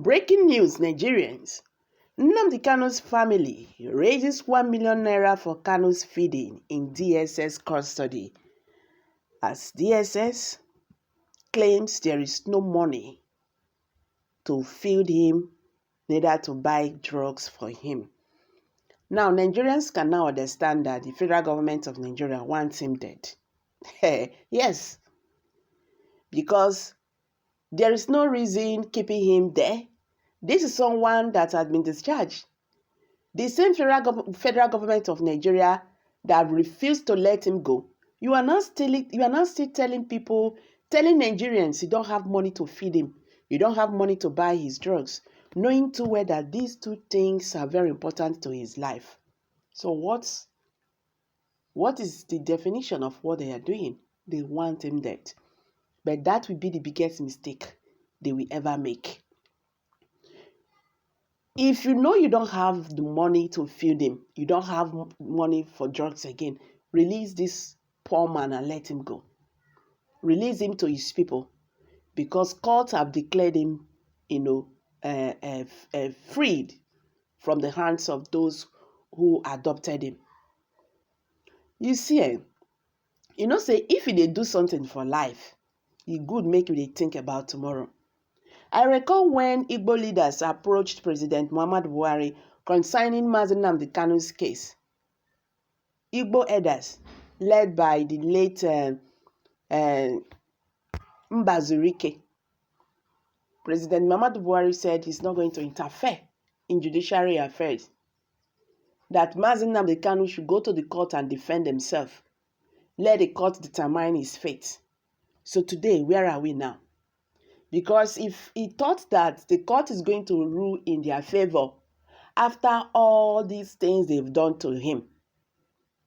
Breaking news, Nigerians. Nnamdi Kanu's family raises 1 million naira for Kanu's feeding in DSS custody, as DSS claims there is no money to feed him, neither to buy drugs for him. Now, Nigerians can now understand that the federal government of Nigeria wants him dead. Yes, because there is no reason keeping him there. This is someone that has been discharged. The same federal government of Nigeria that refused to let him go. You are now still telling people, telling Nigerians you don't have money to feed him. You don't have money to buy his drugs, knowing too well that these two things are very important to his life. So what is the definition of what they are doing? They want him dead. But that will be the biggest mistake they will ever make. If you know you don't have the money to feed him, you don't have money for drugs again, release this poor man and let him go. Release him to his people, because courts have declared him, freed from the hands of those who adopted him. You see, say if they do something for life, it good make you think about tomorrow. I recall when Igbo leaders approached President Muhammadu Buhari concerning Nnamdi Kanu's case. Igbo elders, led by the late Mbazurike, President Muhammadu Buhari said he's not going to interfere in judiciary affairs, that Nnamdi Kanu should go to the court and defend himself. Let the court determine his fate. So today, where are we now? Because if he thought that the court is going to rule in their favor after all these things they've done to him,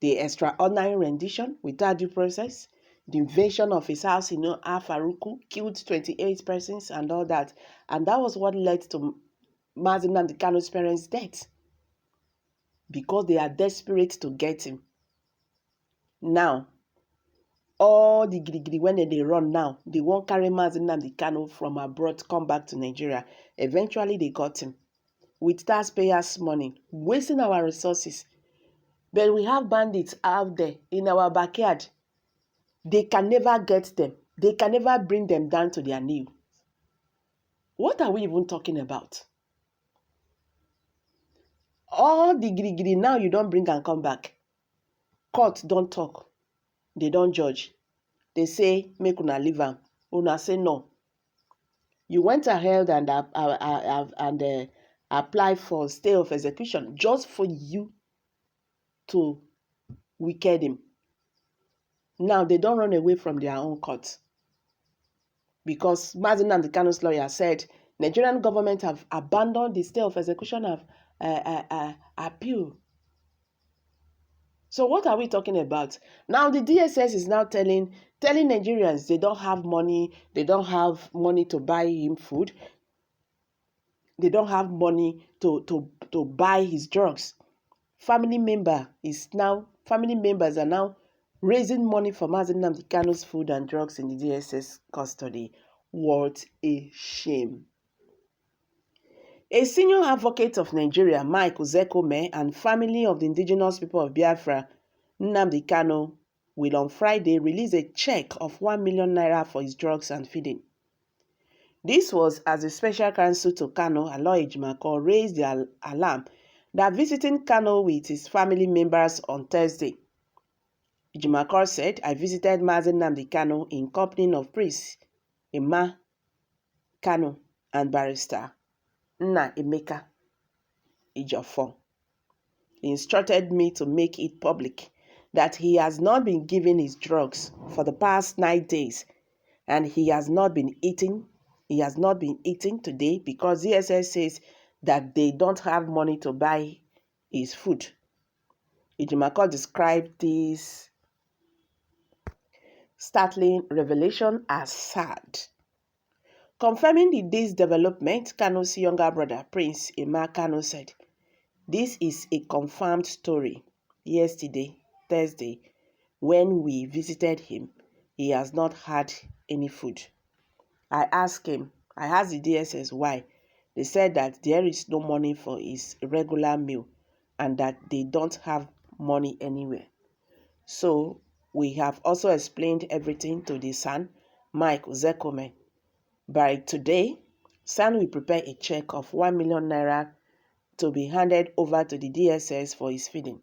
the extraordinary rendition without due process, the invasion of his house in Afaruku, killed 28 persons and all that, and that was what led to Nnamdi Kanu's parents' death, because they are desperate to get him. Now, all the giri when they run now, they won't carry Nnamdi Kanu from abroad come back to Nigeria. Eventually, they got him with taxpayers' money, wasting our resources. But we have bandits out there in our backyard. They can never get them. They can never bring them down to their knee. What are we even talking about? All the giri now you don't bring and come back. Court don't talk. They don't judge. They say, make una leave am. Una say no. You went ahead and apply for stay of execution just for you to wicked him. Now they don't run away from their own court, because Nnamdi Kanu's lawyer said Nigerian government have abandoned the stay of execution of appeal. So what are we talking about? Now the DSS is now telling Nigerians they don't have money to buy him food. They don't have money to buy his drugs. Family members are now raising money for Nnamdi Kanu's food and drugs in the DSS custody. What a shame. A senior advocate of Nigeria, Mike Uzekome, and family of the indigenous people of Biafra, Nnamdi Kanu, will on Friday release a check of 1 million naira for his drugs and feeding. This was as a special counsel to Kanu, Aloy Ejimako, raised the alarm that visiting Kanu with his family members on Thursday. Ejimako said, I visited Nnamdi Kanu in company of Prince Emma Kanu and Barrister Nna Emeka Ejiofor. He instructed me to make it public that he has not been given his drugs for the past 9 days, and he has not been eating. He has not been eating today because DSS says that they don't have money to buy his food. Ejimako described this startling revelation as sad. Confirming this development, Kanu's younger brother, Prince Emma Kanu, said, this is a confirmed story. Yesterday, Thursday, when we visited him, he has not had any food. I asked the DSS why. They said that there is no money for his regular meal and that they don't have money anywhere. So we have also explained everything to the son, Mike Uzekome. By today, SAN will prepare a check of 1 million naira to be handed over to the DSS for his feeding.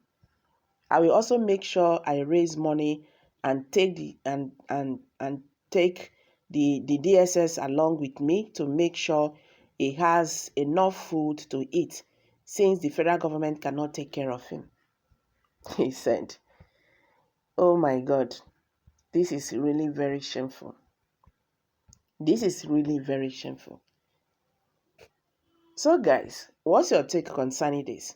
I will also make sure I raise money and take the DSS along with me to make sure he has enough food to eat since the federal government cannot take care of him. He said, "Oh my God, this is really very shameful. This is really very shameful." So guys, what's your take concerning this?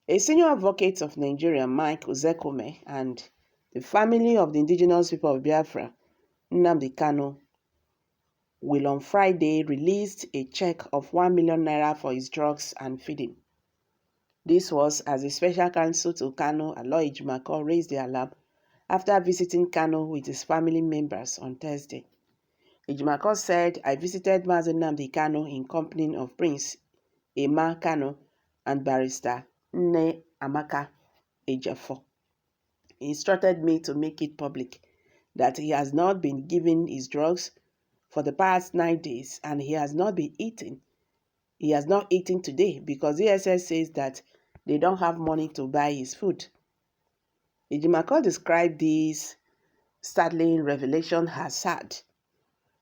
A senior advocate of Nigeria, Mike Uzekome, and the family of the indigenous people of Biafra, N1m Kanu, will on Friday release a check of 1 million naira for his drugs and feeding. This was as the special counsel to Kanu, Aloy Ejimakor, raised the alarm after visiting Kanu with his family members on Thursday. Ejimakor said, "I visited Mazi Nnamdi Kanu in company of Prince Emma Kanu and Barrister Nne Amaka Ejiofor. He instructed me to make it public that he has not been given his drugs for the past 9 days and he has not been eating. He has not eaten today because DSS says that they don't have money to buy his food." Ejimakor described this startling revelation as sad.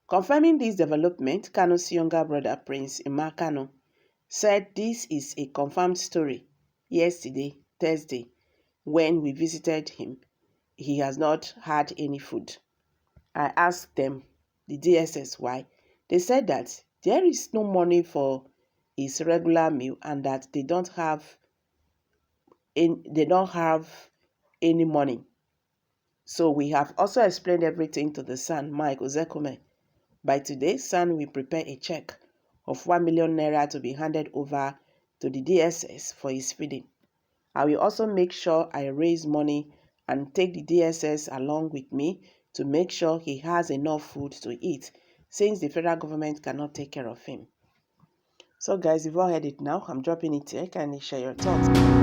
Confirming this development, Kanu's younger brother, Prince Emma Kanu, said this is a confirmed story. Yesterday, Thursday, when we visited him, he has not had any food. I asked them, the DSS, why. They said that there is no money for his regular meal and that they don't have any money. So we have also explained everything to the son, Mike Uzekome. By today, SAN will prepare a check of 1 million naira to be handed over to the DSS for his feeding. I will also make sure I raise money and take the DSS along with me to make sure he has enough food to eat since the federal government cannot take care of him. So guys, you've all heard it now. I'm dropping it here. Kindly share your thoughts.